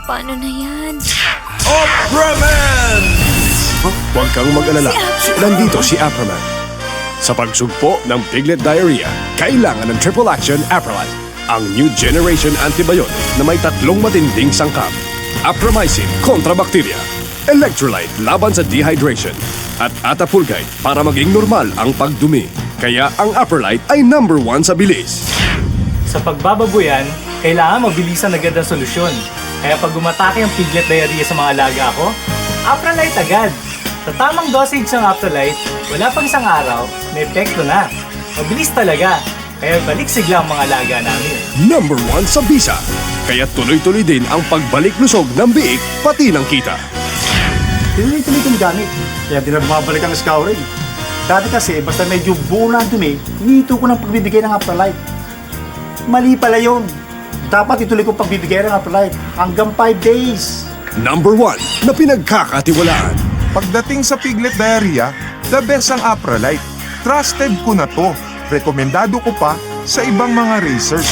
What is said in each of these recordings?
Paano na yan? Apraman! Huwag kang mag-alala. Nandito si Apraman. Sa pagsugpo ng piglet diarrhea, kailangan ng Triple Action Apralite, ang new generation antibiotic na may tatlong matinding sangkap. Apramycin kontra bakterya, electrolyte laban sa dehydration, at Atapulgite para maging normal ang pagdumi. Kaya ang Apralite ay #1 sa bilis. Sa pagbababoyan, kailangan mabilisan agad ang solusyon. Kaya pag umatake ang piglet diarrhea sa mga alaga ko, Apralite agad. Sa tamang dosage ng Apralite, wala pang isang araw, may epekto na. Mabilis talaga, kaya balik sigla ang mga alaga namin. #1 sa bisa. Kaya tuloy-tuloy din ang pagbalik lusog ng biik pati ng kita. Tinuloy-tuloy kong gamit, kaya di na bumabalik ang scouring. Dati kasi, basta medyo buo na ang dumi, hinihito ko ng pagbibigay ng Apralite. Mali pala yun. Dapat ituloy kong pagbibigay ng Apralite hanggang 5 days. #1 na pinagkakatiwalaan. Pagdating sa piglet diarrhea, the best ang Apralite. Trusted ko na to. Rekomendado ko pa sa ibang mga racers.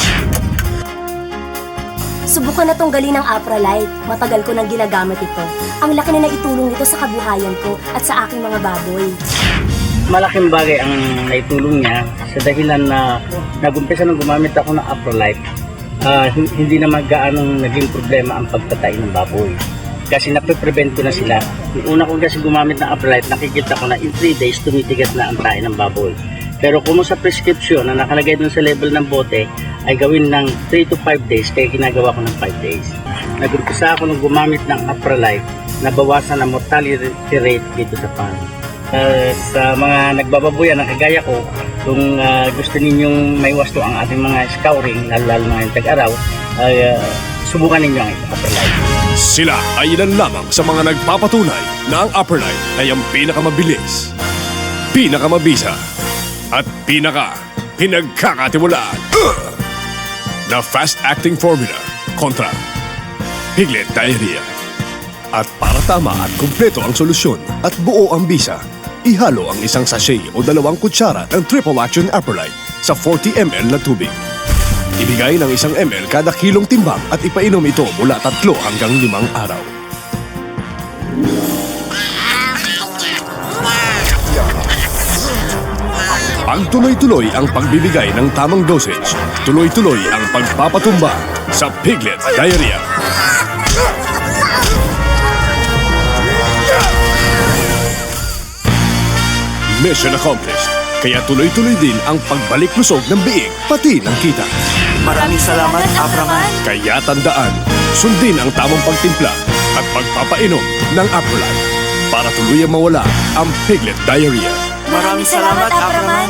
Subukan na tong galing ng Apralite. Matagal ko nang ginagamit ito. Ang laki na naitulong nito sa kabuhayan ko at sa aking mga baboy. Malaking bagay ang naitulong niya sa dahilan na nag-umpisa nang gumamit ako ng Aprolite. Hindi naman gaanong naging problema ang pagtatay ng baboy. Kasi nape-prevent ko na sila. Yung una ko kasi gumamit ng Aprolite, nakikita ko na in 3 days tumitigas na ang tae ng baboy. Pero kung sa prescription na nakalagay dun sa label ng bote ay gawin ng 3 to 5 days, kaya ginagawa ko ng 5 days. Nag-umpisa ako nung gumamit ng Aprolite, nabawasan ang mortality rate dito sa farm. Sa mga nagbababoyan na kagaya ko, kung gusto ninyong maiwasto ang ating mga scouring, lalo na ngayong tag-araw, ay subukan ninyo ang Aprolite. Sila ay ilan lamang sa mga nagpapatunay na ang Apralite ay ang pinakamabilis, pinakamabisa, at pinagkakatiwalaan na fast-acting formula kontra piglet diarrhea. At para tama at kumpleto ang solusyon at buo ang bisa, ihalo ang isang sachet o 2 kutsara ng Triple Action Apralite sa 40 ml na tubig. Ibigay ng 1 ml kada kilong timbang at ipainom ito mula 3 hanggang 5 araw. Pag tuloy-tuloy ang pagbibigay ng tamang dosage, tuloy-tuloy ang pagpapatumba sa piglet diarrhea. Mission accomplished. Kaya tuloy-tuloy din ang pagbalik lusog ng biik pati ng kita. Maraming salamat, Apraman. Kaya tandaan, sundin ang tamang pagtimpla at pagpapainom ng Aprolite para tuluyang mawala ang piglet diarrhea. Maraming salamat, Apraman.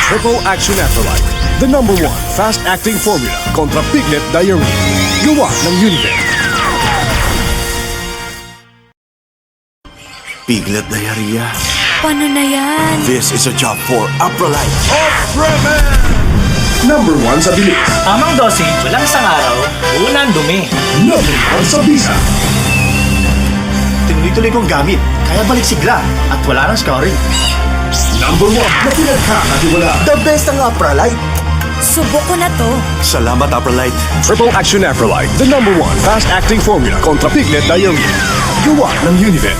Triple Action Aprolite, the #1 fast-acting formula kontra piglet diarrhea. Gawa ng Univet. Piglet diarrhea. Paano na yan? This is a job for Apralite. #1 sa bilis, Tamang dosage, walang isang araw, unang dumi. #1 sa bisa. Tinuloy-tuloy kong gamit, kaya balik sigla at wala nang scouring. #1 na pinagkakatiwalaan. The best ang Apralite. Subok ko na to. Salamat, Apralite. Triple Action Aprolite, the #1 fast-acting formula kontra piglet diarrhea. Gawa ng Univet.